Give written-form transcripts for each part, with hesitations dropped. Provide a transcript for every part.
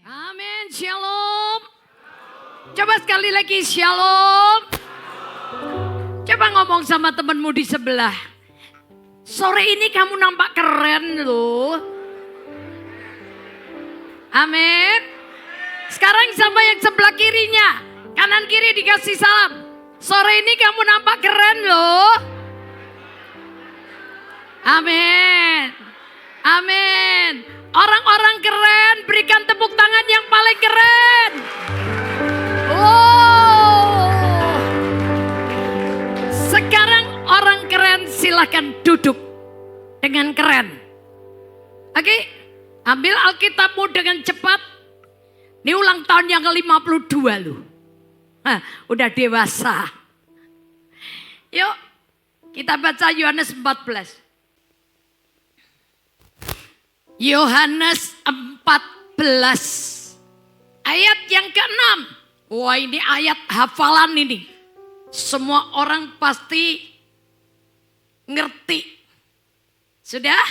Amin, shalom. Coba sekali lagi shalom. Coba ngomong sama temanmu di sebelah. Sore ini kamu nampak keren loh. Amin. Sekarang sama yang sebelah kirinya. Kanan kiri dikasih salam. Sore ini kamu nampak keren loh. Amin. Amin. Orang-orang keren, berikan tepuk tangan yang paling keren. Oh. Sekarang orang keren silahkan duduk dengan keren. Oke, ambil Alkitabmu dengan cepat. Ini ulang tahun yang ke-52 loh. Udah dewasa. Yuk, kita baca Yohanes 14. Yohanes 14 ayat yang ke-6. Wah, ini ayat hafalan ini. Semua orang pasti ngerti. Sudah?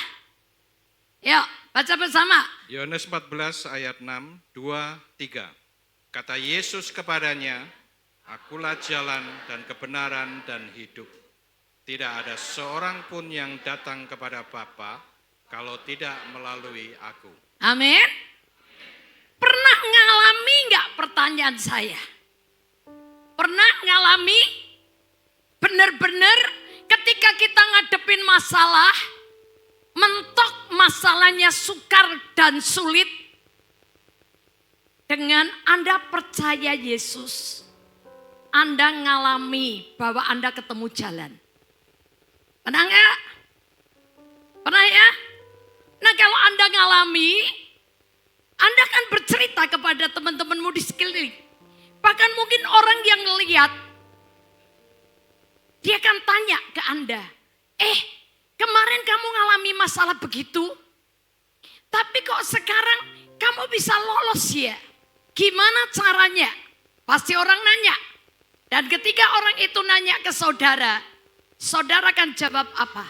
Yuk, baca bersama. Yohanes 14 ayat 6, 2, 3. Kata Yesus kepadanya, "Akulah jalan dan kebenaran dan hidup. Tidak ada seorang pun yang datang kepada Bapa kalau tidak melalui aku." Amin. Pernah ngalami nggak pertanyaan saya? Pernah ngalami benar-benar ketika kita ngadepin masalah, mentok masalahnya sukar dan sulit, dengan Anda percaya Yesus, Anda ngalami bahwa Anda ketemu jalan. Pernah nggak? Pernah ya? Nah, kalau Anda ngalami, Anda akan bercerita kepada teman-temanmu di sekeliling. Bahkan mungkin orang yang lihat, dia akan tanya ke Anda, kemarin kamu ngalami masalah begitu, tapi kok sekarang kamu bisa lolos ya? Gimana caranya? Pasti orang nanya. Dan ketika orang itu nanya ke saudara, saudara akan jawab apa?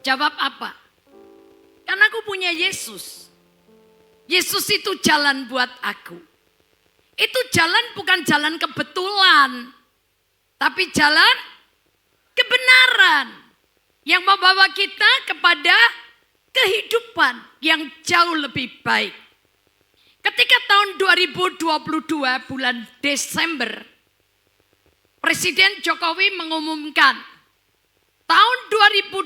Jawab apa? Karena aku punya Yesus. Yesus itu jalan buat aku. Itu jalan bukan jalan kebetulan. Tapi jalan kebenaran. Yang membawa kita kepada kehidupan yang jauh lebih baik. Ketika tahun 2022 bulan Desember, Presiden Jokowi mengumumkan tahun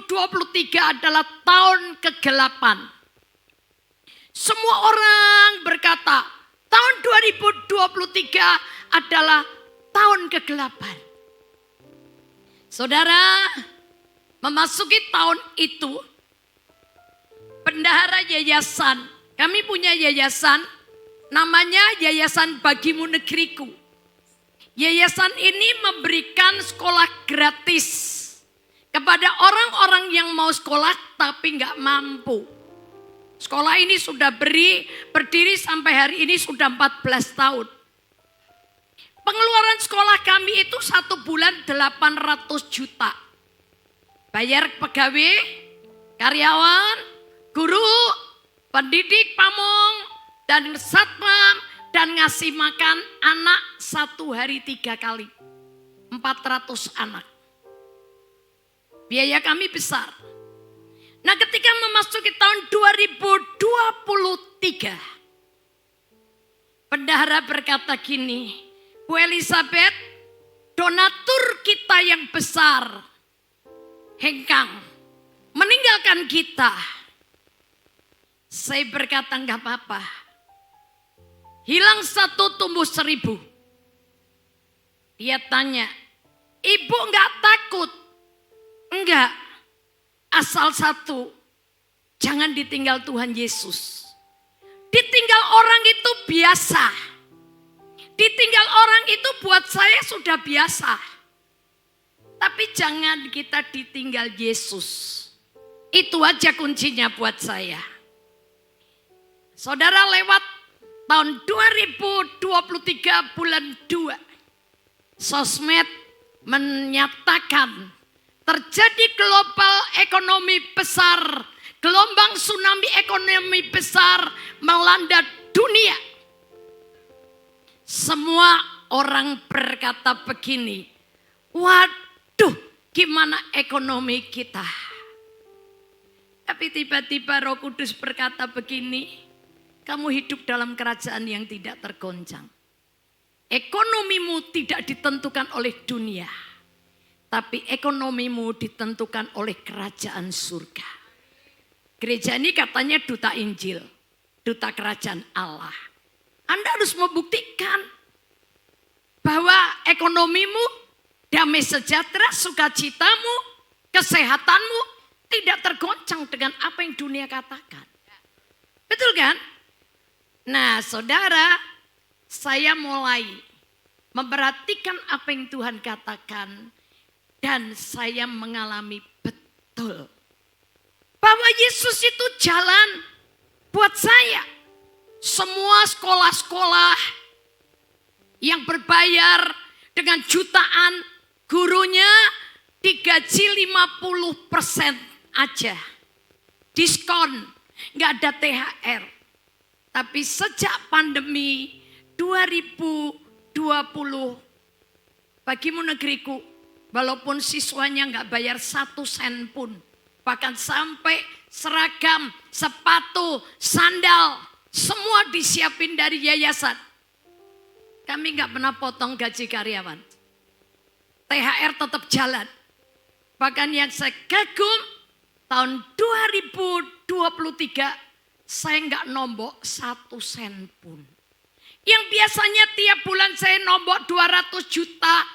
2023 adalah tahun kegelapan. Semua orang berkata, tahun 2023 adalah tahun kegelapan. Saudara, memasuki tahun itu, bendahara yayasan, kami punya yayasan, namanya Yayasan Bagimu Negeriku. Yayasan ini memberikan sekolah gratis kepada orang-orang yang mau sekolah tapi nggak mampu. Sekolah ini sudah berdiri sampai hari ini sudah 14 tahun. Pengeluaran sekolah kami itu 1 bulan 800 juta. Bayar pegawai, karyawan, guru, pendidik pamong, dan satpam, dan ngasih makan anak 1 hari 3 kali. 400 anak. Biaya kami besar. Nah, ketika memasuki tahun 2023, bendahara berkata gini, Bu Elizabeth, donatur kita yang besar, hengkang, meninggalkan kita. Saya berkata enggak apa-apa. Hilang 1 tumbuh 1000. Dia tanya, ibu enggak takut? Enggak. Asal satu, jangan ditinggal Tuhan Yesus. Ditinggal orang itu biasa. Ditinggal orang itu buat saya sudah biasa. Tapi jangan kita ditinggal Yesus. Itu aja kuncinya buat saya. Saudara, lewat tahun 2023 bulan 2, sosmed menyatakan terjadi global ekonomi besar, gelombang tsunami ekonomi besar melanda dunia. Semua orang berkata begini, waduh gimana ekonomi kita. Tapi tiba-tiba Roh Kudus berkata begini, kamu hidup dalam kerajaan yang tidak tergoncang. Ekonomimu tidak ditentukan oleh dunia, tapi ekonomimu ditentukan oleh kerajaan surga. Gereja ini katanya duta Injil, duta kerajaan Allah. Anda harus membuktikan bahwa ekonomimu, damai sejahtera, sukacitamu, kesehatanmu tidak tergoncang dengan apa yang dunia katakan. Betul kan? Nah saudara, saya mulai memperhatikan apa yang Tuhan katakan dan saya mengalami betul bahwa Yesus itu jalan buat saya. Semua sekolah-sekolah yang berbayar dengan jutaan, gurunya digaji 50% aja. Diskon, nggak ada THR. Tapi sejak pandemi 2020, bagimu negeriku, walaupun siswanya nggak bayar 1 sen pun, bahkan sampai seragam, sepatu, sandal, semua disiapin dari yayasan. Kami nggak pernah potong gaji karyawan. THR tetap jalan. Bahkan yang saya kagum, tahun 2023 saya nggak nombok 1 sen pun. Yang biasanya tiap bulan saya nombok 200 juta,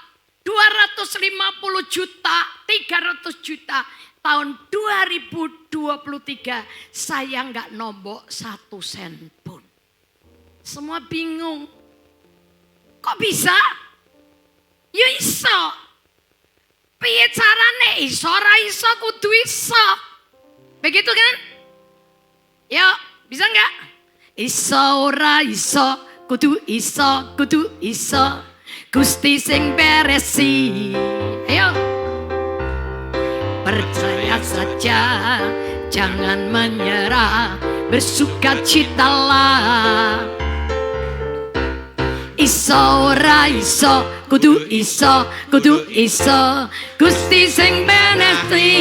250 juta, 300 juta. Tahun 2023 saya nggak nombok 1 sen pun. Semua bingung. Kok bisa? Ya iso. Piye carane iso ora iso kudu iso. Begitu kan? Ya, bisa nggak? Iso ora iso, kudu iso, kudu iso. Gusti sing beresi. Ayo. Percaya saja, jangan menyerah, bersukacitalah. Iso ora iso, kudu iso, kudu iso. Gusti sing benesi.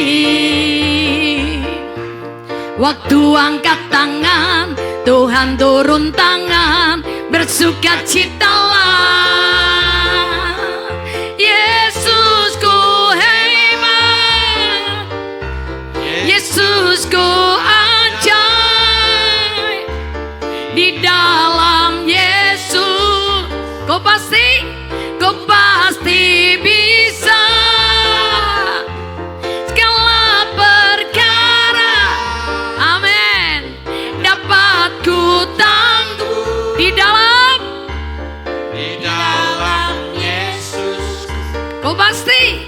Waktu angkat tangan, Tuhan turun tangan, bersukacitalah. Yesusku hebat, Yesusku ajaib. Di dalam Yesus kau pasti bisa. Segala perkara, amin, dapat ku tangguh di dalam Yesus. Kau pasti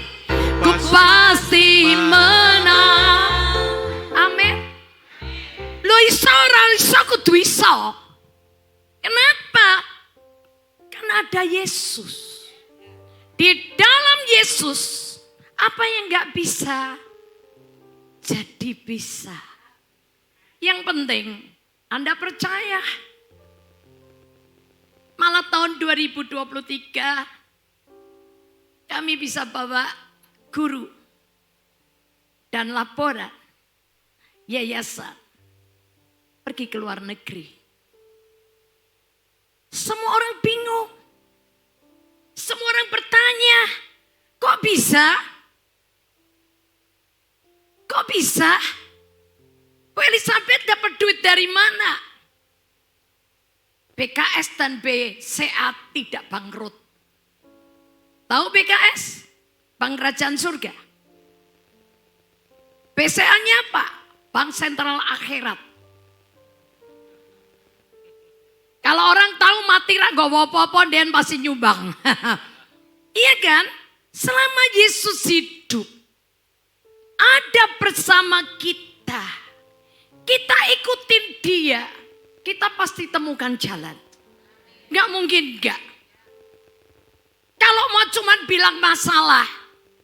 menang. Amin. Lo iso ora iso kudu iso. Kenapa? Karena ada Yesus. Di dalam Yesus, apa yang gak bisa, jadi bisa. Yang penting, Anda percaya. Malah tahun 2023, kami bisa bawa guru dan laporan yayasan pergi ke luar negeri. Semua orang bingung. Semua orang bertanya, kok bisa? Kok bisa? Bu Elizabeth dapat duit dari mana? BKS dan BCA tidak bangkrut. Tahu BKS? Bank Kerajaan Surga. BCA-nya apa? Bank Sentral Akhirat. Kalau orang tahu mati rak gowo apa-apa dan pasti nyumbang. Iya kan? Selama Yesus hidup, ada bersama kita. Kita ikutin dia, kita pasti temukan jalan. Gak mungkin gak. Kalau mau cuman bilang masalah,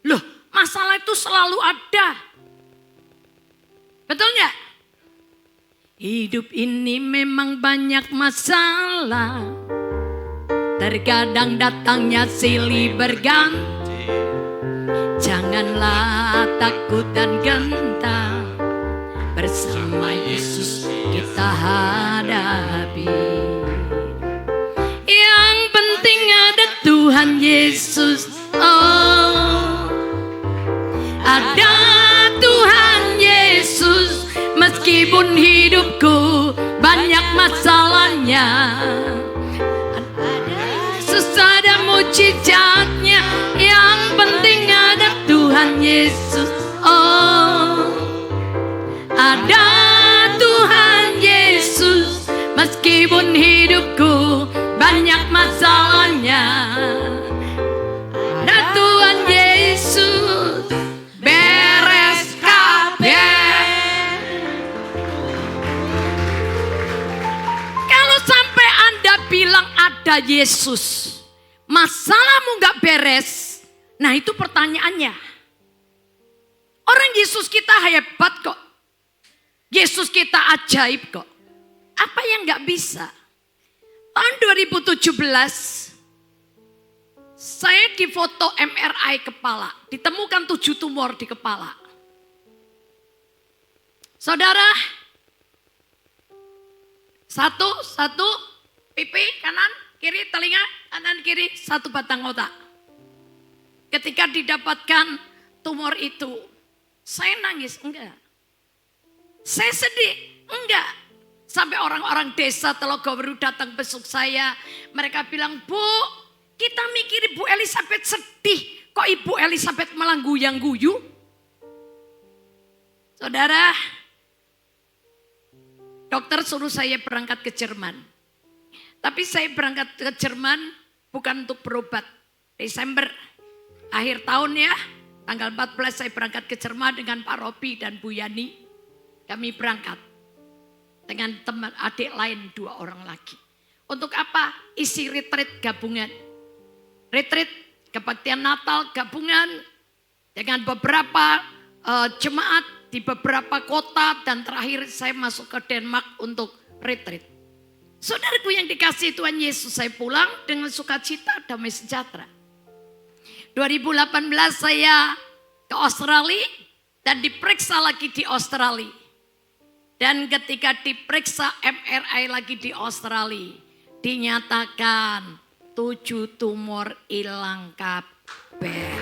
loh masalah itu selalu ada. Betul gak? Hidup ini memang banyak masalah, terkadang datangnya silih berganti. Janganlah takut dan gentar, bersama Yesus kita hadapi. Yang penting ada Tuhan Yesus. Oh, ada Tuhan Yesus. Meskipun hidupku banyak masalahnya, ada Yesus, ada mujizatnya. Yang penting ada Tuhan Yesus. Oh, ada Tuhan Yesus. Meskipun hidupku banyak masalahnya, ada Tuhan Yesus. Beres kabeh. Kalau sampai Anda bilang ada Yesus, masalahmu gak beres, nah itu pertanyaannya. Orang Yesus kita hebat kok. Yesus kita ajaib kok. Apa yang gak bisa? Tahun 2017, saya difoto MRI kepala. Ditemukan 7 tumor di kepala. Saudara, satu, pipi, kanan, kiri, telinga, kanan, kiri, 1 batang otak. Ketika didapatkan tumor itu, saya nangis, enggak. Saya sedih, enggak. Sampai orang-orang desa Telogoweru datang besuk saya. Mereka bilang, Bu, kita mikir Ibu Elizabeth sedih. Kok Ibu Elizabeth malah guyang-guyu? Saudara, dokter suruh saya berangkat ke Jerman. Tapi saya berangkat ke Jerman bukan untuk berobat. Desember, akhir tahun ya, tanggal 14 saya berangkat ke Jerman dengan Pak Robi dan Bu Yani. Kami berangkat dengan teman adik lain 2 orang lagi. Untuk apa? Isi retreat gabungan. Retreat kebaktian Natal gabungan dengan beberapa jemaat di beberapa kota. Dan terakhir saya masuk ke Denmark untuk retreat. Saudaraku yang dikasihi Tuhan Yesus, saya pulang dengan sukacita, damai sejahtera. 2018 saya ke Australia dan diperiksa lagi di Australia. Dan ketika diperiksa MRI lagi di Australia, dinyatakan 7 tumor hilang kabeh.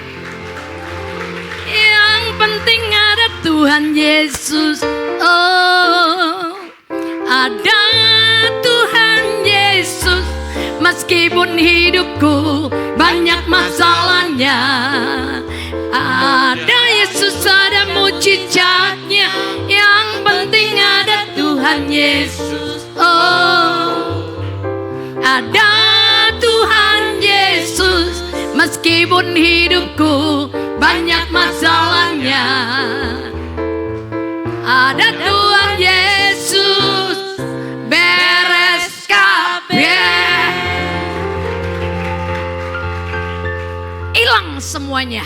Yang penting ada Tuhan Yesus. Oh, ada Tuhan Yesus. Meskipun hidupku banyak masalahnya, ada Yesus, ada mujizatnya. Yang penting ada Tuhan Yesus. Oh, ada Tuhan Yesus. Meskipun hidupku banyak masalahnya, ada Tuhan Yesus. Beres kabeh. Hilang semuanya.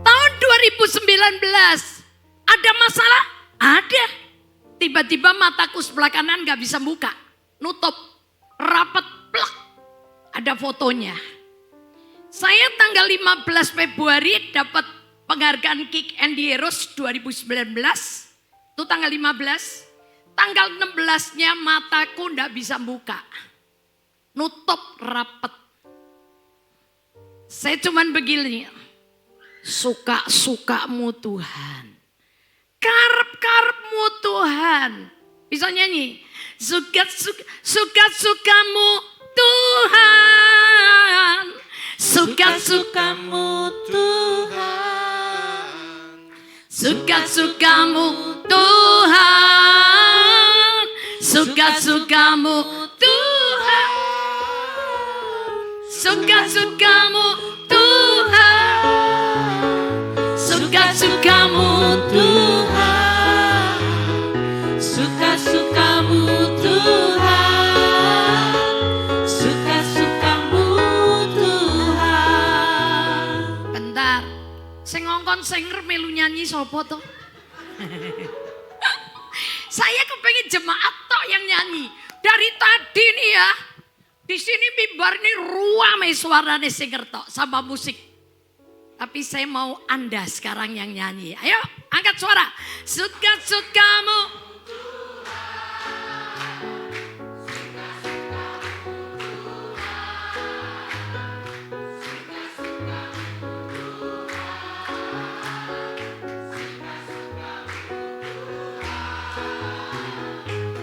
Tahun 2019 ada masalah? Ada. Tiba-tiba mataku sebelah kanan gak bisa buka. Nutup. Rapat plak. Ada fotonya. Saya tanggal 15 Februari dapat penghargaan Kick and the Heroes 2019. Itu tanggal 15. Tanggal 16-nya mataku gak bisa buka. Nutup rapat. Saya cuman begini. Suka-sukamu Tuhan. Karep-karepmu Tuhan. Bisa nyanyi. Suka-sukamu Tuhan. Suka-sukamu Tuhan. Suka-sukamu Tuhan. Suka-sukamu Tuhan. Suka-sukamu Tuhan. Suka-sukamu Tuhan. Suka-sukamu Tuhan. Suka-sukamu Tuhan. Bentar, sing ngongkon singer melu nyanyi sapa to? Saya kepengen jemaat tok yang nyanyi. Dari tadi nih ya, di sini mimbar ini ruame suarane sing ngertok sama musik. Tapi saya mau Anda sekarang yang nyanyi. Ayo angkat suara. Suka-sukamu.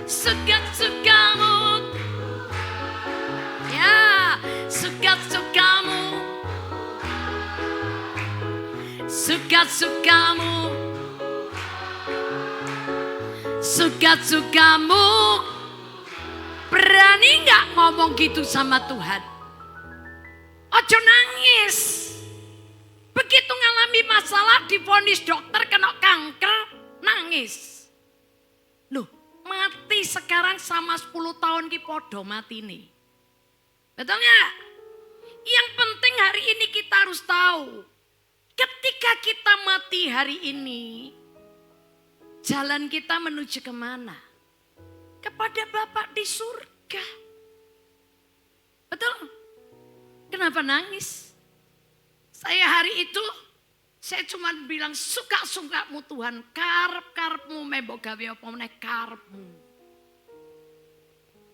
Suka-sukamu. Ya, suka-sukamu. Suka-sukamu. Suka-sukamu. Berani nggak ngomong gitu sama Tuhan? Ojo nangis. Begitu ngalami masalah divonis dokter kena kanker, nangis. Loh, mati sekarang sama 10 tahun ki podo mati nih. Betul nggak? Yang penting hari ini kita harus tahu. Ketika kita mati hari ini, jalan kita menuju kemana? Kepada Bapa di surga. Betul? Kenapa nangis? Saya hari itu, saya cuma bilang suka-sukamu Tuhan, karep-karepmu mbok gawe apa meneh karepmu.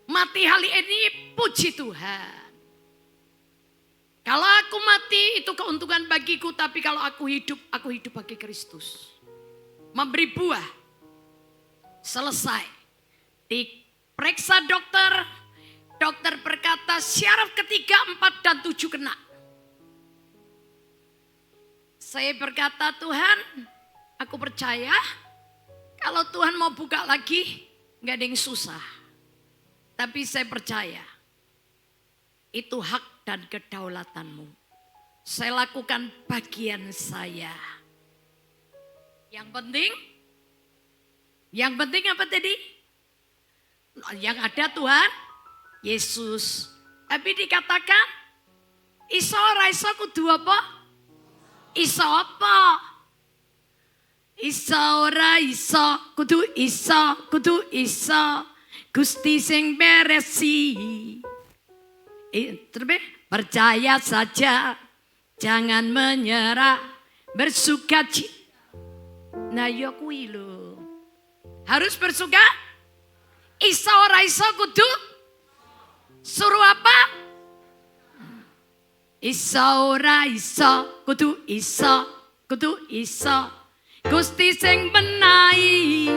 Mati hari ini puji Tuhan. Kalau aku mati itu keuntungan bagiku, tapi kalau aku hidup bagi Kristus. Memberi buah. Selesai. Diperiksa dokter, dokter berkata syaraf ketiga, 4 dan 7 kena. Saya berkata, Tuhan, aku percaya kalau Tuhan mau buka lagi, gak ada yang susah. Tapi saya percaya, itu hak dan kedaulatanmu. Saya lakukan bagian saya. Yang penting apa tadi? Yang ada Tuhan, Yesus. Tapi dikatakan, iso ora iso kudu apa? Iso apa? Iso ora iso, kudu iso. Gusti sing beresi. Percaya saja, jangan menyerah, bersukacita. Nah ya kuwi lho. Harus bersuka? Iso ora iso kudu suruh apa? Iso ora iso, kudu iso. Gusti sing benahi.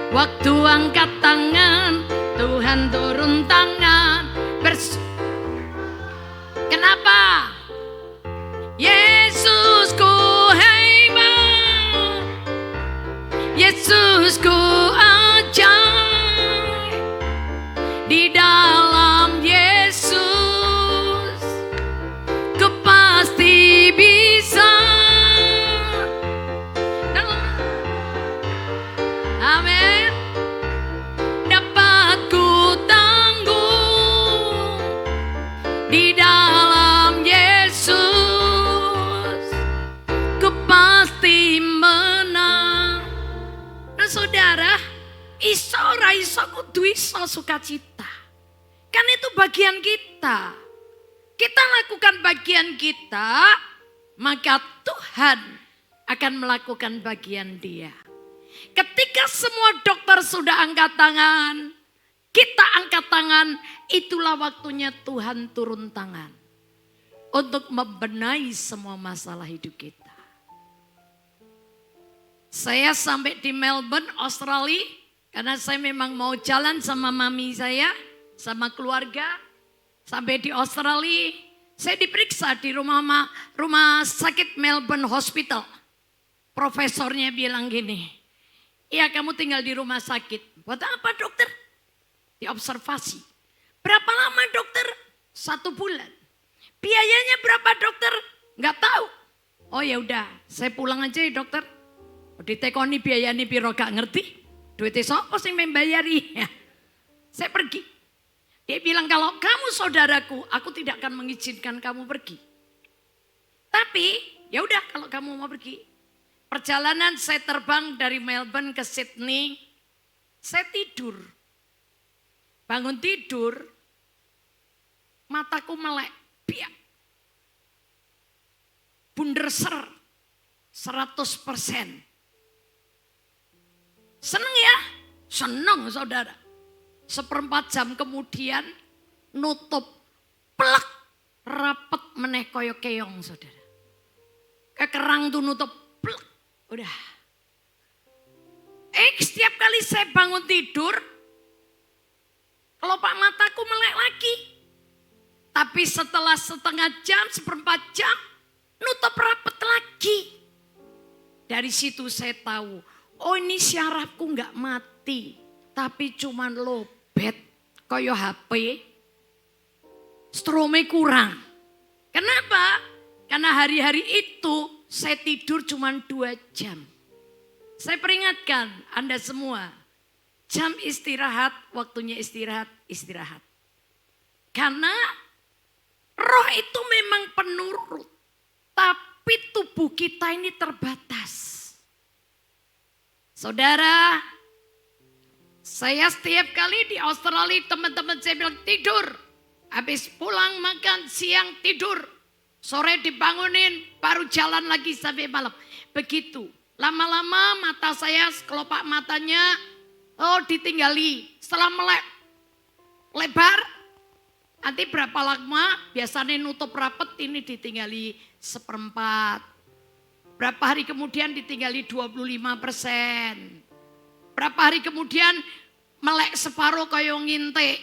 Waktu angkat tangan, Tuhan turun tangan. Kenapa? Yesusku hebat, Yesusku ajaib. Di dalam Yesus ku pasti bisa. Amin. Dapat ku tanggung di dalam Yesus, ku pasti menang. Nah saudara, iso ora iso kudu iso sukacita. Kan itu bagian kita. Kita lakukan bagian kita, maka Tuhan akan melakukan bagian Dia. Ketika semua dokter sudah angkat tangan, kita angkat tangan, itulah waktunya Tuhan turun tangan untuk membenahi semua masalah hidup kita. Saya sampai di Melbourne, Australia, karena saya memang mau jalan sama mami saya, sama keluarga. Sampai di Australia, saya diperiksa di rumah sakit Melbourne Hospital. Profesornya bilang gini, iya kamu tinggal di rumah sakit. Buat apa dokter? Diobservasi. Berapa lama dokter? 1 bulan. Biayanya berapa dokter? Nggak tahu. Oh ya udah, saya pulang aja ya dokter. Ditekoni biayanya piro gak ngerti. Duitnya sapa sing membayari. Saya pergi. Dia bilang kalau kamu saudaraku, aku tidak akan mengizinkan kamu pergi. Tapi ya udah kalau kamu mau pergi. perjalanan saya terbang dari Melbourne ke Sydney, saya tidur. Bangun tidur, mataku melek, biak. Bunderser, 100%. Seneng ya? Seneng saudara. 1/4 jam kemudian nutup, plek, rapet meneh koyo keong saudara. Kekerang tuh nutup, plek, udah. Setiap kali saya bangun tidur, kelopak mataku melek lagi. Tapi setelah setengah jam, 1/4 jam, nutup rapet lagi. Dari situ saya tahu, oh ini syarafku nggak mati, tapi cuman lobet, koyo HP, strome kurang. Kenapa? Karena hari-hari itu saya tidur cuman 2 jam. Saya peringatkan Anda semua, jam istirahat, waktunya istirahat, istirahat. Karena roh itu memang penurut, tapi tubuh kita ini terbatas. Saudara, saya setiap kali di Australia teman-teman saya bilang tidur. Habis pulang makan, siang tidur. Sore dibangunin, baru jalan lagi sampai malam. Begitu. Lama-lama mata saya, kelopak matanya, ditinggali. Setelah melek, lebar, nanti berapa lama biasanya nutup rapet ini ditinggali 1/4. Berapa hari kemudian ditinggali 25%. Berapa hari kemudian melek separuh kayak ngintik.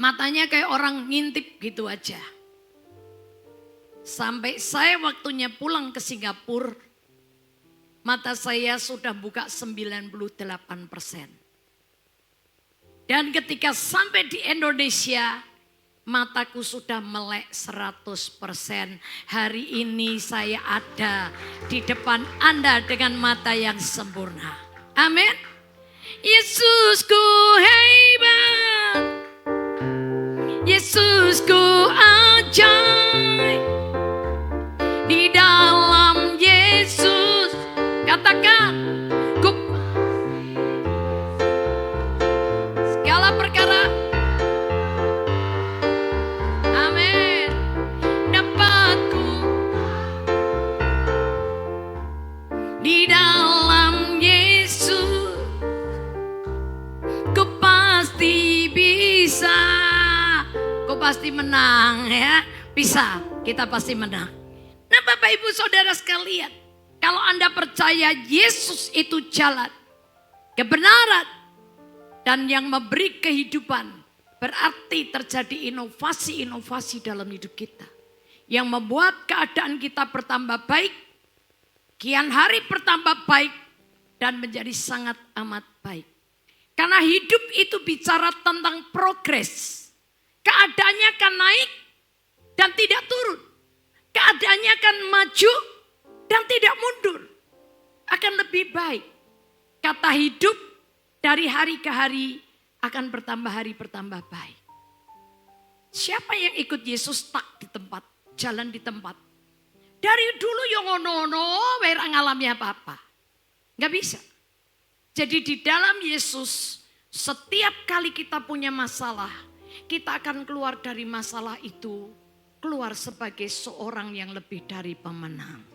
Matanya kayak orang ngintip gitu aja. Sampai saya waktunya pulang ke Singapura, mata saya sudah buka 98%. Dan ketika sampai di Indonesia, mataku sudah melek 100%. Hari ini saya ada di depan Anda dengan mata yang sempurna. Amin. Yesusku hebat, Yesusku ajaib. Di dalam Yesus, katakan, segala perkara. Amin. Dapatku di dalam Yesus, ku pasti bisa. Ku pasti menang ya. Bisa, kita pasti menang. Nah Bapak Ibu Saudara sekalian, kalau Anda percaya Yesus itu jalan, kebenaran, dan yang memberi kehidupan, berarti terjadi inovasi-inovasi dalam hidup kita. Yang membuat keadaan kita bertambah baik, kian hari bertambah baik, dan menjadi sangat amat baik. Karena hidup itu bicara tentang progres. Keadaannya akan naik dan tidak turun. Keadaannya akan maju dan tidak mundur. Akan lebih baik. Kata hidup dari hari ke hari akan bertambah hari bertambah baik. Siapa yang ikut Yesus tak di tempat, jalan di tempat. Dari dulu yang ono-ono, ora ngalami apa-apa. Gak bisa. Jadi di dalam Yesus, setiap kali kita punya masalah, kita akan keluar dari masalah itu, keluar sebagai seorang yang lebih dari pemenang.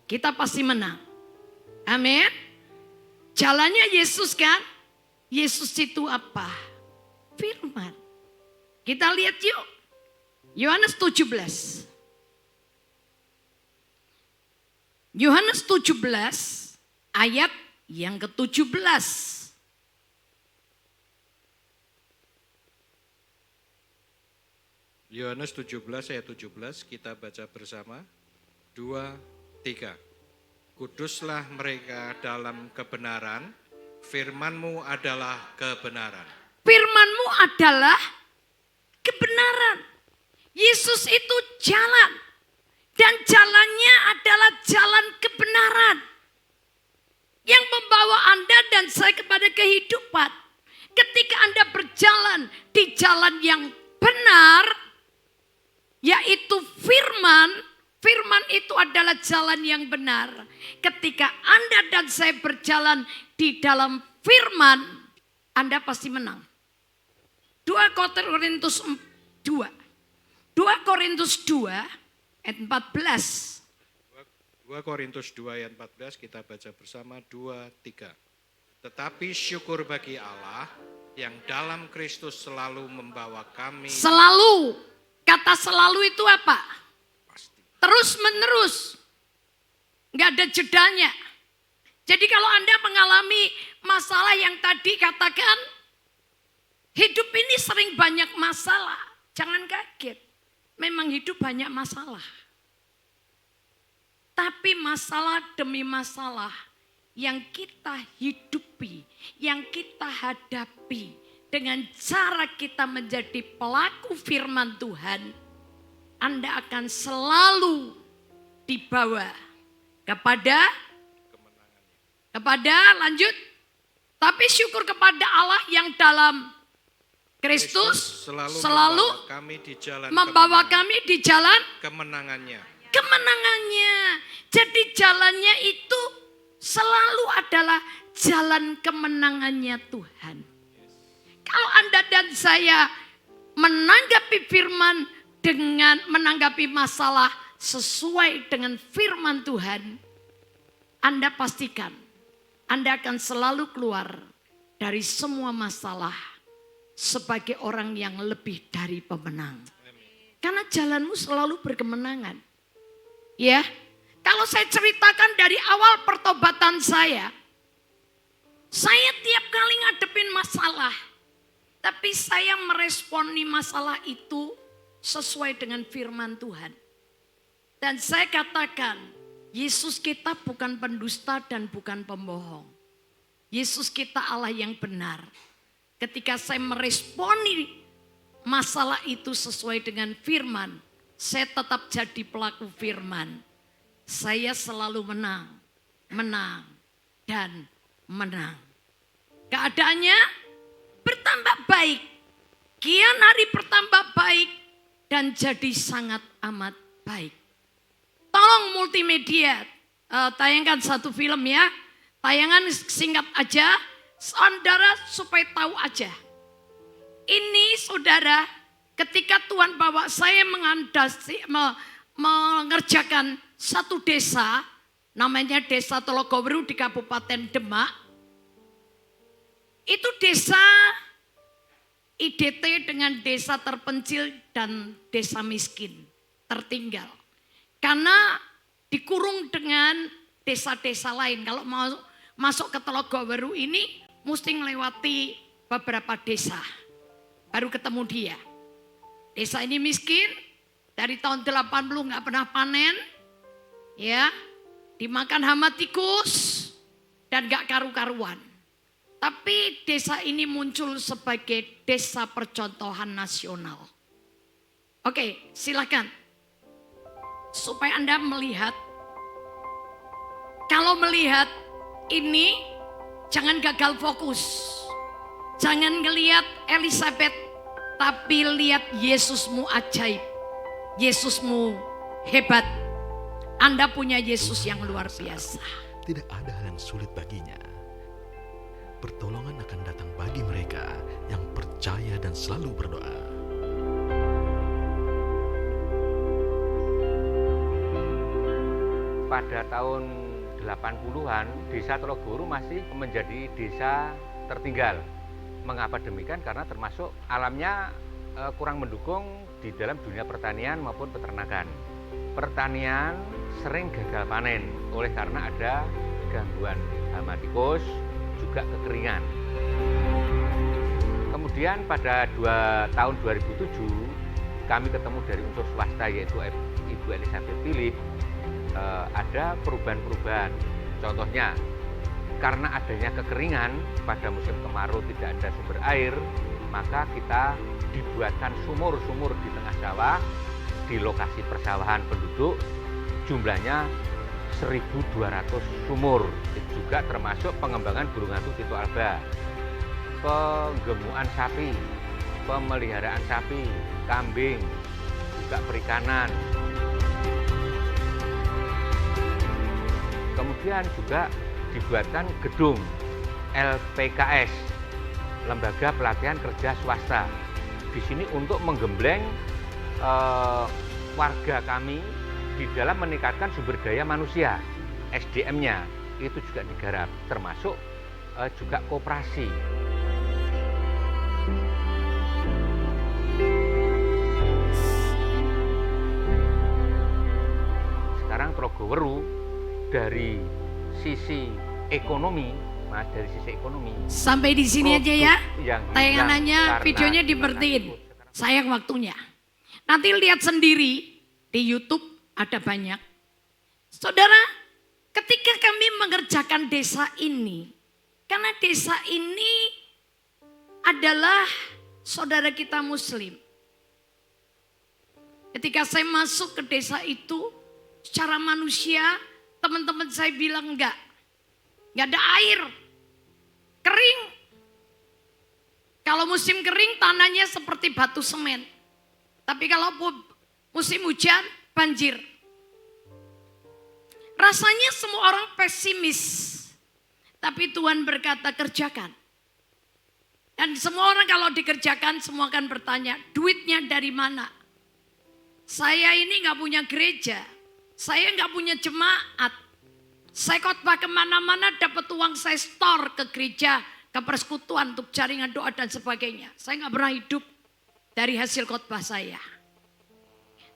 Kita pasti menang. Amin. Jalannya Yesus kan? Yesus itu apa? Firman. Kita lihat yuk. Yohanes 17. Yohanes 17 ayat yang ke-17. Yohanes 17 ayat 17 kita baca bersama. 2, 3. Kuduslah mereka dalam kebenaran, firman-Mu adalah kebenaran. Firman-Mu adalah kebenaran. Yesus itu jalan. Dan jalannya adalah jalan kebenaran. Yang membawa Anda dan saya kepada kehidupan. Ketika Anda berjalan di jalan yang benar, yaitu firman, Firman itu adalah jalan yang benar. Ketika Anda dan saya berjalan di dalam firman, Anda pasti menang. 2 Korintus 2. 2 Korintus 2 ayat 14. 2 Korintus 2 ayat 14 kita baca bersama 2-3. Tetapi syukur bagi Allah yang dalam Kristus selalu membawa kami. Selalu. Kata selalu itu apa? Terus menerus. Nggak ada jedanya. Jadi kalau Anda mengalami masalah yang tadi katakan, hidup ini sering banyak masalah. Jangan kaget. Memang hidup banyak masalah. Tapi masalah demi masalah yang kita hidupi, yang kita hadapi dengan cara kita menjadi pelaku firman Tuhan, Anda akan selalu dibawa kepada lanjut. Tapi syukur kepada Allah yang dalam Kristus selalu membawa kami di jalan kemenangannya. Jadi jalannya itu selalu adalah jalan kemenangannya Tuhan. Kalau Anda dan saya menanggapi firman dengan menanggapi masalah sesuai dengan firman Tuhan, Anda pastikan Anda akan selalu keluar dari semua masalah sebagai orang yang lebih dari pemenang. Karena jalanmu selalu berkemenangan. Ya, kalau saya ceritakan dari awal pertobatan saya tiap kali ngadepin masalah, tapi saya meresponi masalah itu sesuai dengan firman Tuhan. Dan saya katakan, Yesus kita bukan pendusta dan bukan pembohong. Yesus kita Allah yang benar. Ketika saya meresponi masalah itu sesuai dengan firman, saya tetap jadi pelaku firman. Saya selalu menang, dan menang. Keadaannya bertambah baik. Kian hari bertambah baik dan jadi sangat amat baik. Tolong multimedia, tayangkan satu film ya. Tayangan singkat aja, saudara supaya tahu aja. Ini saudara, ketika Tuhan bawa saya mengerjakan satu desa, namanya Desa Telogoweru di Kabupaten Demak. Itu desa IDT dengan desa terpencil dan desa miskin, tertinggal. Karena dikurung dengan desa-desa lain. Kalau mau masuk ke Telogoweru ini mesti melewati beberapa desa. Baru ketemu dia. Desa ini miskin, dari tahun 80 nggak pernah panen. Ya, dimakan hama tikus dan gak karu-karuan. Tapi desa ini muncul sebagai desa percontohan nasional. Oke, silakan. Supaya Anda melihat, kalau melihat ini jangan gagal fokus. Jangan ngelihat Elizabeth, tapi lihat Yesusmu ajaib. Yesusmu hebat. Anda punya Yesus yang luar biasa. Tidak ada hal yang sulit baginya. Pertolongan akan datang bagi mereka yang percaya dan selalu berdoa. Pada tahun 80-an, Desa Telogoweru masih menjadi desa tertinggal. Mengapa demikian? Karena termasuk alamnya kurang mendukung di dalam dunia pertanian maupun peternakan. Pertanian sering gagal panen oleh karena ada gangguan hama tikus, juga kekeringan. Kemudian pada tahun 2007 kami ketemu dari unsur swasta yaitu Ibu Elizabeth Philip, ada perubahan-perubahan. Contohnya karena adanya kekeringan pada musim kemarau, tidak ada sumber air, maka kita dibuatkan sumur-sumur di tengah sawah di lokasi persawahan penduduk, jumlahnya 1.200 sumur. Itu juga termasuk pengembangan burung hantu Tito Alba, penggemukan sapi, pemeliharaan sapi, kambing, juga perikanan. Kemudian juga dibuatkan gedung LPKS, Lembaga Pelatihan Kerja Swasta. Di sini untuk menggembleng warga kami di dalam meningkatkan sumber daya manusia, SDM-nya itu juga digarap, termasuk juga koperasi. Sekarang Trogoweru dari sisi ekonomi, sampai di sini aja ya. Tayangannya, karena videonya dibertiin. Sayang waktunya. Nanti lihat sendiri di YouTube ada banyak. Saudara, ketika kami mengerjakan desa ini, karena desa ini adalah saudara kita Muslim. Ketika saya masuk ke desa itu, secara manusia teman-teman saya bilang enggak ada air, kering. Kalau musim kering tanahnya seperti batu semen. Tapi kalau musim hujan banjir. Rasanya semua orang pesimis. Tapi Tuhan berkata kerjakan. Dan semua orang kalau dikerjakan semua akan bertanya, duitnya dari mana? Saya ini gak punya gereja. Saya gak punya jemaat. Saya khotbah kemana-mana dapat uang saya store ke gereja, ke persekutuan untuk jaringan doa dan sebagainya. Saya gak pernah hidup dari hasil khotbah saya.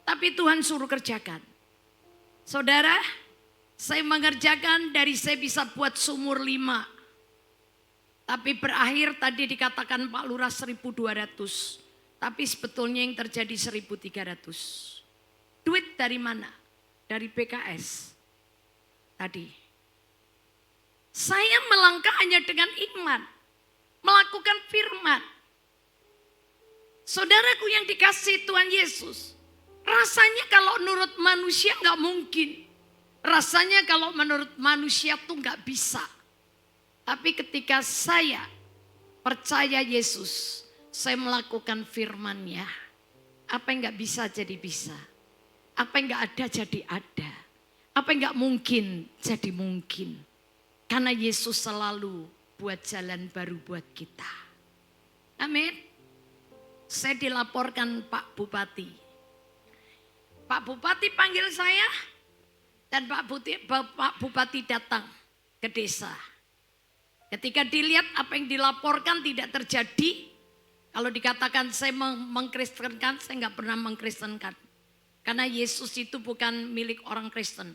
Tapi Tuhan suruh kerjakan. Saudara, saya mengerjakan dari saya bisa buat sumur 5. Tapi berakhir tadi dikatakan Pak Lurah 1.200. Tapi sebetulnya yang terjadi 1.300. Duit dari mana? Dari PKS. Tadi. Saya melangkah hanya dengan iman. Melakukan firman. Saudaraku yang dikasihi Tuhan Yesus. Rasanya kalau menurut manusia gak mungkin. Rasanya kalau menurut manusia tuh gak bisa. Tapi ketika saya percaya Yesus. Saya melakukan firman-Nya. Apa yang gak bisa jadi bisa. Apa yang gak ada jadi ada. Apa yang gak mungkin jadi mungkin. Karena Yesus selalu buat jalan baru buat kita. Amin. Saya dilaporkan Pak Bupati. Pak Bupati panggil saya. Dan Pak Bupati datang ke desa. Ketika dilihat apa yang dilaporkan tidak terjadi. Kalau dikatakan saya mengkristenkan, saya gak pernah mengkristenkan. Karena Yesus itu bukan milik orang Kristen.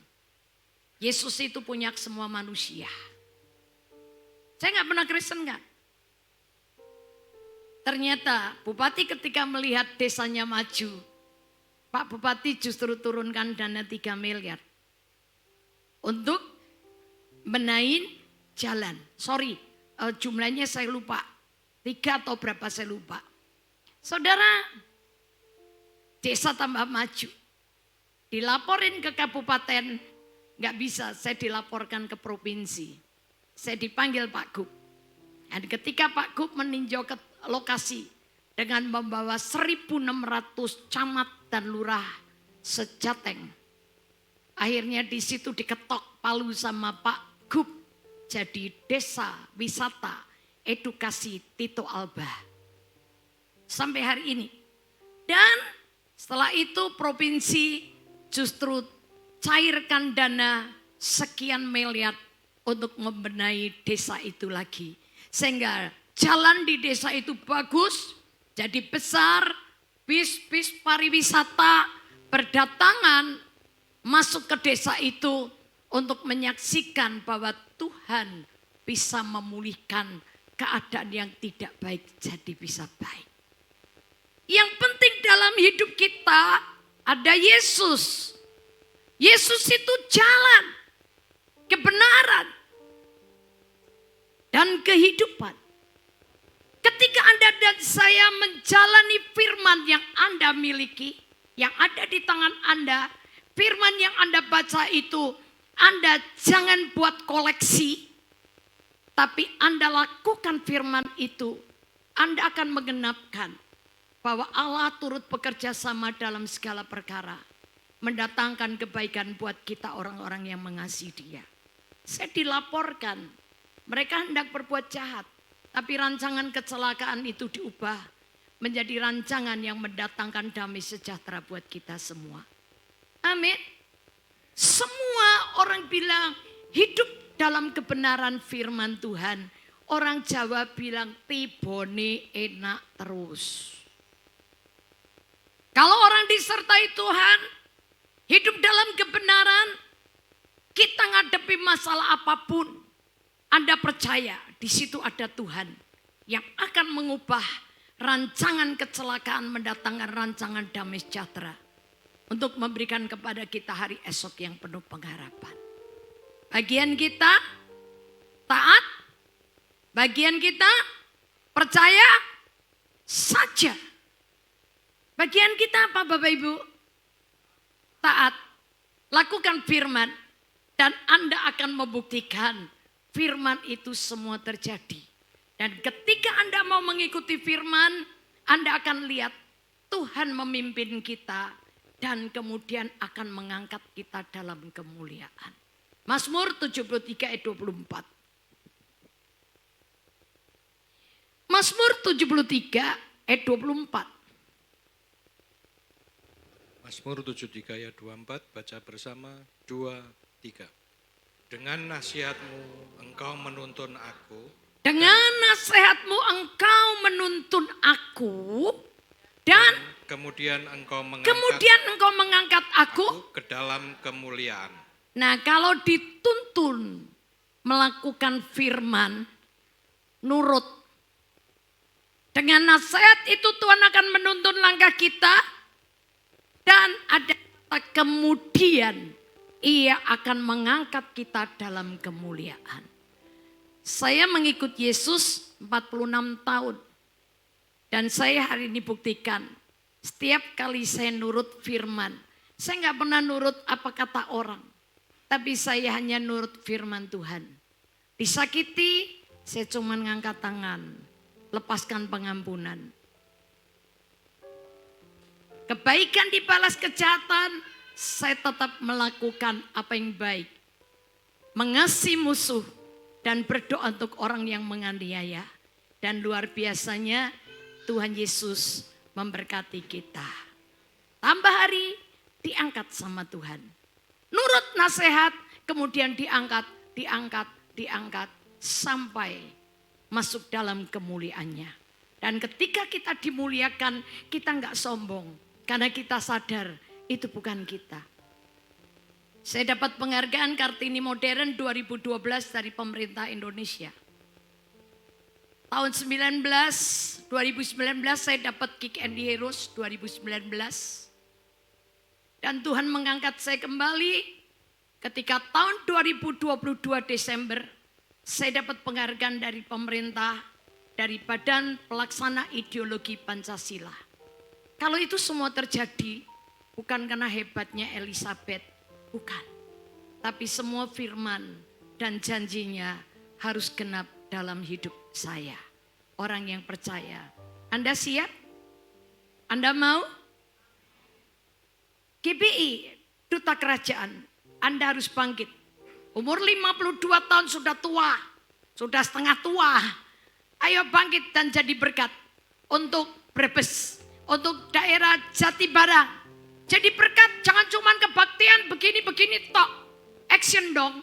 Yesus itu punya semua manusia. Saya gak pernah Kristen kan. Ternyata Bupati ketika melihat desanya maju. Pak Bupati justru turunkan dana 3 miliar. Untuk benahin jalan. Sorry, jumlahnya saya lupa. 3 atau berapa saya lupa. Saudara, desa tambah maju. Dilaporin ke kabupaten, gak bisa, saya dilaporkan ke provinsi. Saya dipanggil Pak Gub. Dan ketika Pak Gub meninjau ke lokasi dengan membawa 1.600 camat dan lurah sejateng. Akhirnya di situ diketok palu sama Pak Gub. Jadi desa wisata edukasi Tito Alba. Sampai hari ini. Dan setelah itu provinsi justru cairkan dana sekian miliar untuk membenahi desa itu lagi. Sehingga jalan di desa itu bagus, jadi besar, bis pariwisata berdatangan masuk ke desa itu untuk menyaksikan bahwa Tuhan bisa memulihkan keadaan yang tidak baik jadi bisa baik. Yang penting dalam hidup kita ada Yesus. Yesus itu jalan, kebenaran, dan kehidupan. Ketika Anda dan saya menjalani firman yang Anda miliki, yang ada di tangan Anda, firman yang Anda baca itu, Anda jangan buat koleksi, tapi Anda lakukan firman itu, Anda akan menggenapkan bahwa Allah turut bekerja sama dalam segala perkara. Mendatangkan kebaikan buat kita orang-orang yang mengasihi Dia. saya dilaporkan. Mereka hendak berbuat jahat. Tapi rancangan kecelakaan itu diubah menjadi rancangan yang mendatangkan damai sejahtera buat kita semua. Amin. Semua orang bilang hidup dalam kebenaran firman Tuhan. Orang Jawa bilang tibone enak terus. Kalau orang disertai Tuhan, hidup dalam kebenaran, kita ngadepi masalah apapun, Anda percaya di situ ada Tuhan yang akan mengubah rancangan kecelakaan mendatangkan rancangan damai sejahtera untuk memberikan kepada kita hari esok yang penuh pengharapan. Bagian kita taat, bagian kita percaya saja. Bagian kita apa Bapak Ibu? Taat, lakukan firman dan Anda akan membuktikan firman itu semua terjadi. Dan ketika Anda mau mengikuti firman, Anda akan lihat Tuhan memimpin kita dan kemudian akan mengangkat kita dalam kemuliaan. Mazmur 73 ayat 24. Mazmur 73 ayat 24. Mazmur 73 ayat 24, baca bersama 2, 3. Dengan nasihatmu engkau menuntun aku. Dengan nasihatmu engkau menuntun aku. Dan kemudian engkau mengangkat aku ke dalam kemuliaan. Nah kalau dituntun melakukan firman, nurut. Dengan nasihat itu Tuhan akan menuntun langkah kita. Dan ada kemudian ia akan mengangkat kita dalam kemuliaan. Saya mengikut Yesus 46 tahun. Dan saya hari ini buktikan. Setiap kali saya nurut firman. Saya gak pernah nurut apa kata orang. Tapi saya hanya nurut firman Tuhan. Disakiti, saya cuma ngangkat tangan. Lepaskan pengampunan. Kebaikan dibalas kejahatan, saya tetap melakukan apa yang baik. Mengasihi musuh dan berdoa untuk orang yang menganiaya. Dan luar biasanya Tuhan Yesus memberkati kita. Tambah hari diangkat sama Tuhan. Nurut nasihat, kemudian diangkat sampai masuk dalam kemuliaannya. Dan ketika kita dimuliakan, kita enggak sombong. Karena kita sadar itu bukan kita. Saya dapat penghargaan Kartini Modern 2012 dari pemerintah Indonesia. Tahun 2019 saya dapat Kick and the Heroes 2019. Dan Tuhan mengangkat saya kembali ketika tahun 2022 Desember. Saya dapat penghargaan dari pemerintah, dari Badan Pelaksana Ideologi Pancasila. Kalau itu semua terjadi bukan karena hebatnya Elizabeth, bukan. Tapi semua firman dan janjinya harus genap dalam hidup saya. Orang yang percaya. Anda siap? Anda mau? GBI, Duta Kerajaan, Anda harus bangkit. Umur 52 tahun sudah tua, sudah setengah tua. Ayo bangkit dan jadi berkat untuk Brebes. Untuk daerah Jatibarang. Jadi berkat, jangan cuma kebaktian begini-begini tok. Action dong.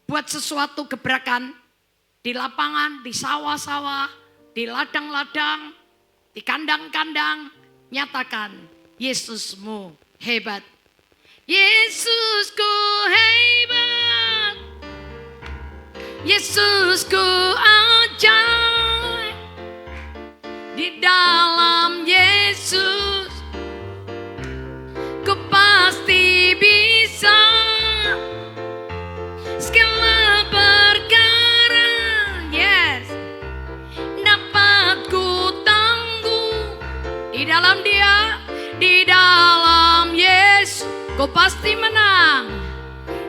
Buat sesuatu gebrakan. Di lapangan, di sawah-sawah, di ladang-ladang, di kandang-kandang. Nyatakan, Yesusmu hebat. Yesusku hebat. Yesusku ajaib. Di dalam Yesus ku pasti bisa segala perkara, yes, dapat ku tangguh di dalam Dia, di dalam Yesus ku pasti menang,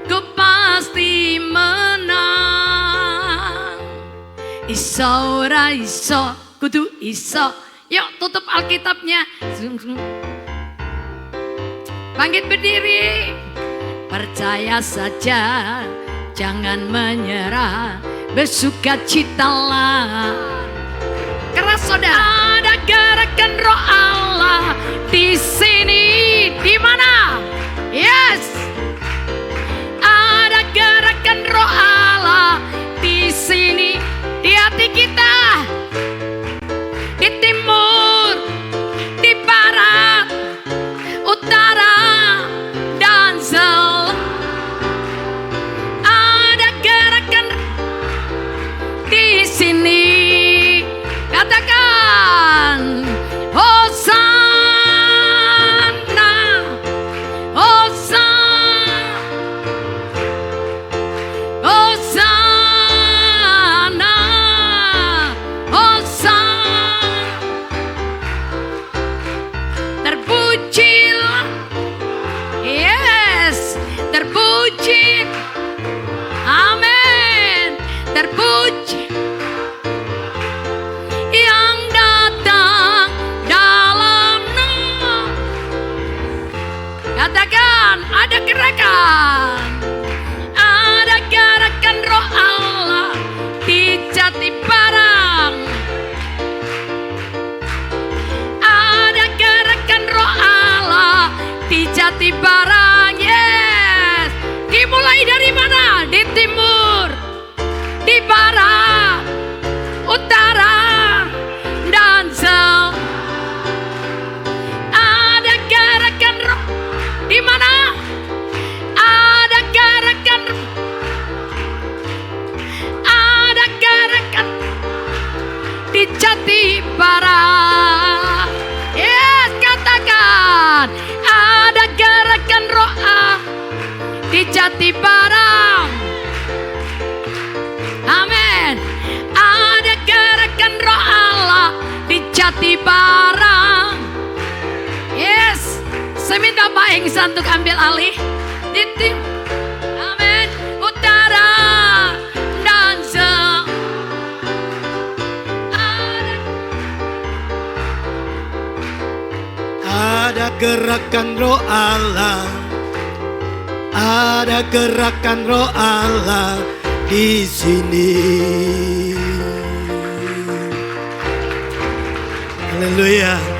ku pasti menang. Iso ora iso kudu iso. Yuk tutup Alkitabnya. Bangkit berdiri. Percaya saja jangan menyerah, bersukacitalah. Keras saudara, ada gerakan Roh Allah di sini. Di mana? Yes. Ada gerakan Roh Allah di sini, di hati kita, di timur, di barat, utara, dan selatan. Ada gerakan di sini. Katakan Hosana, Hosana, Hosana, Hosana. Terpujilah, yes, terpuji, amin, terpuji yang datang dalam nama. Katakan ada gerakan, ada gerakan Roh Allah di Jatibarang. Ada gerakan Roh Allah di Jatibarang. Yes. Dimulai dari mana? Di timur, di barat, utara, dan selatan. Ada gerakan Roh. Di mana? Ada gerakan. Ada gerakan di Jatibarang. Yes, katakan ada gerakan Roh di Jatibarang. Amin. Ada gerakan Roh Allah di Jatibarang. Yes. Saya minta Pak Engsan untuk ambil alih. Amin. Utara dan selatan. Ada gerakan Roh Allah, ada gerakan Roh Allah di sini. Haleluya.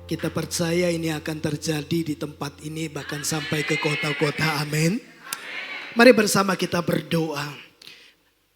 Kita percaya ini akan terjadi di tempat ini, bahkan sampai ke kota-kota. Amin. Mari bersama kita berdoa.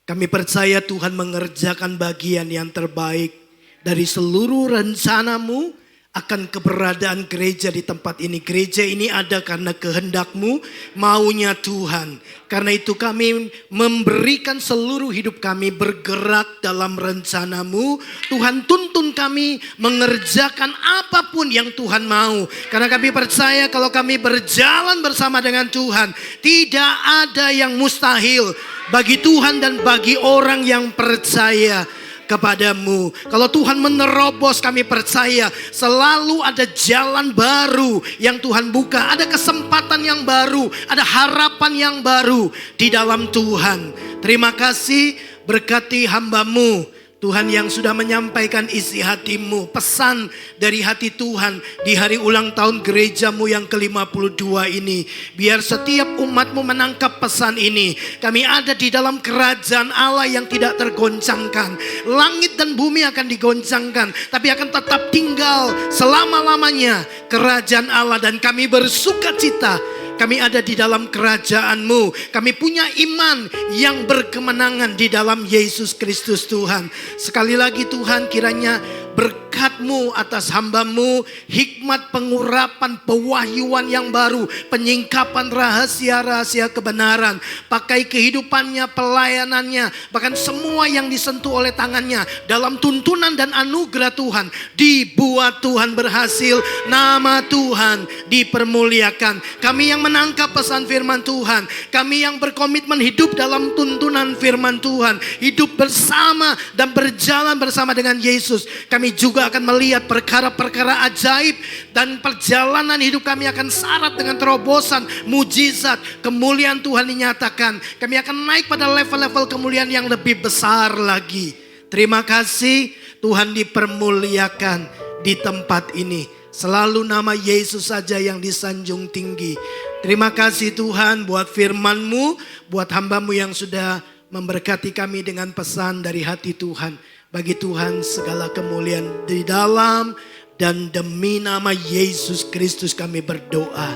Kami percaya Tuhan mengerjakan bagian yang terbaik dari seluruh rencanamu akan keberadaan gereja di tempat ini. Gereja ini ada karena kehendak-Mu, maunya Tuhan. Karena itu kami memberikan seluruh hidup kami bergerak dalam rencana-Mu. Tuhan tuntun kami mengerjakan apapun yang Tuhan mau. Karena kami percaya kalau kami berjalan bersama dengan Tuhan, tidak ada yang mustahil bagi Tuhan dan bagi orang yang percaya kepadamu. Kalau Tuhan menerobos, kami percaya selalu ada jalan baru yang Tuhan buka. Ada kesempatan yang baru, ada harapan yang baru di dalam Tuhan. Terima kasih, berkati hamba-Mu Tuhan yang sudah menyampaikan isi hati-Mu, pesan dari hati Tuhan di hari ulang tahun gereja-Mu yang ke-52 ini. Biar setiap umat-Mu menangkap pesan ini. Kami ada di dalam kerajaan Allah yang tidak tergoncangkan. Langit dan bumi akan digoncangkan, tapi akan tetap tinggal selama-lamanya kerajaan Allah. Dan kami bersuka cita, kami ada di dalam kerajaan-Mu. Kami punya iman yang berkemenangan di dalam Yesus Kristus Tuhan. Sekali lagi Tuhan, kiranya berkat-Mu atas hamba-Mu, hikmat pengurapan, pewahyuan yang baru, penyingkapan rahasia-rahasia kebenaran. Pakai kehidupannya, pelayanannya, bahkan semua yang disentuh oleh tangannya dalam tuntunan dan anugerah Tuhan. Dibuat Tuhan berhasil, nama Tuhan dipermuliakan. Kami yang menangkap pesan firman Tuhan, kami yang berkomitmen hidup dalam tuntunan firman Tuhan, hidup bersama dan berjalan bersama dengan Yesus, kami juga akan melihat perkara-perkara ajaib dan perjalanan hidup kami akan syarat dengan terobosan, mujizat, kemuliaan Tuhan dinyatakan. Kami akan naik pada level-level kemuliaan yang lebih besar lagi. Terima kasih, Tuhan dipermuliakan di tempat ini. Selalu nama Yesus saja yang disanjung tinggi. Terima kasih Tuhan buat firman-Mu, buat hamba-Mu yang sudah memberkati kami dengan pesan dari hati Tuhan. Bagi Tuhan segala kemuliaan di dalam dan demi nama Yesus Kristus kami berdoa.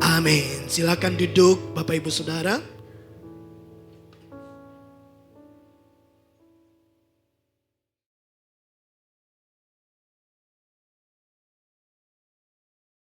Amin. Silakan duduk Bapak Ibu Saudara.